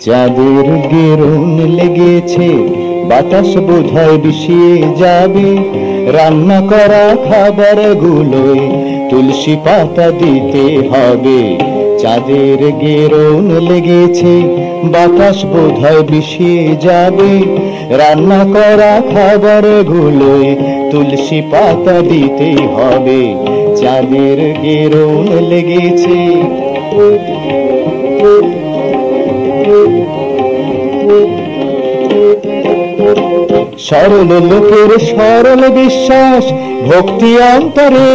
চাঁদের গেরুন লেগেছে, বাতাস বোধহয় বিষিয়ে যাবে। রান্না করা খাবার গুলোয় তুলসী পাতা দিতে হবে। চাঁদের গেরুন লেগেছে, বাতাস বোধহয় বিষিয়ে যাবে। রান্না করা খাবার গুলোয় তুলসী পাতা দিতে হবে। চাঁদের গেরুন লেগেছে। সরল লোকের সরল বিশ্বাস ভক্তি অন্তরে।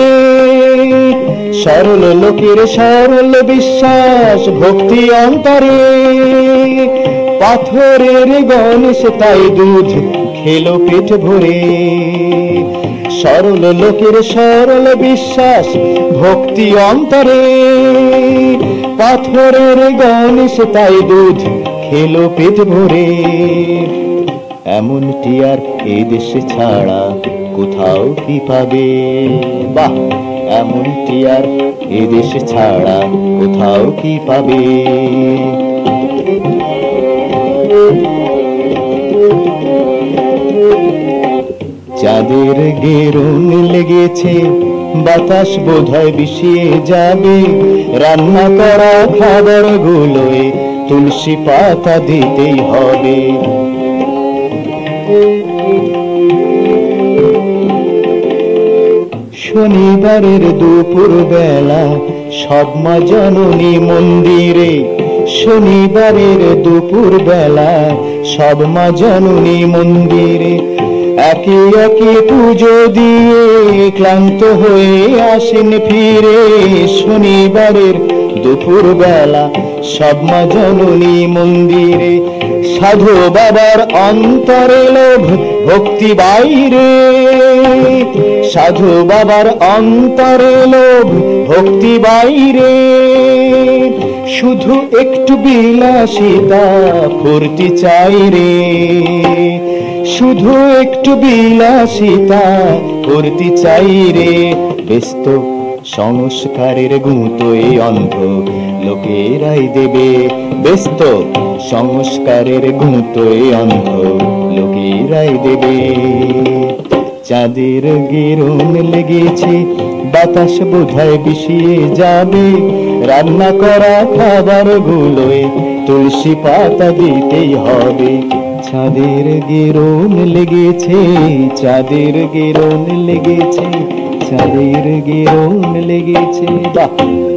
সরল লোকের সরল বিশ্বাস ভক্তি অন্তরে। পাথরের গণেশ তাই দুধ খেলো পেট ভরে। সরল লোকের সরল বিশ্বাস ভক্তি অন্তরে। পাথরের গণেশ তাই দুধ খেলো পেট ভরে। এমনটি আর এই দেশে ছাড়া কোথাও কি পাবে? বাহ, এমনটি আর এই দেশে ছাড়া কোথাও কি পাবে? চাঁদের গেরুন লেগেছে, বাতাস বোধহয় বিষিয়ে যাবে। রান্না করা খাবার গুলোয় তুলসী পাতা দিতেই হবে। শনিবারের দুপুর বেলা সব মা জননী মন্দিরে। শনিবারের দুপুর বেলা সব মা জননী মন্দিরে। একে একে পুজো দিয়ে ক্লান্ত হয়ে আসেন ফিরে। শনিবারের দুপুর বেলা সব মা জননী মন্দিরে। সাধু বাবার অন্তরে লোভ ভক্তি বাইরে। সাধু বাবার অন্তরে লোভ ভক্তি বাইরে। শুধু একটু বিলাসিতা ফুর্তি চাই রে। শুধু একটু বিলাসিতা ফুর্তি চাই রে। ব্যস্ত সংস্কারের গুঁতোয় অন্ধ লোকেরাই দেবে। ব্যস্ত সংস্কারের গুঁতোয় অন্ধ লোকেরাই দেবে। চাঁদের গেরুন লেগেছে, বাতাস বোধহয় বিষিয়ে যাবে। রান্না করা খাবার গুলোয় তুলসী পাতা দিতেই হবে। চাঁদের গেরুন লেগেছে, চাঁদের গেরুন লেগেছে, চাঁদের গেরুন লেগেছে। বাহ।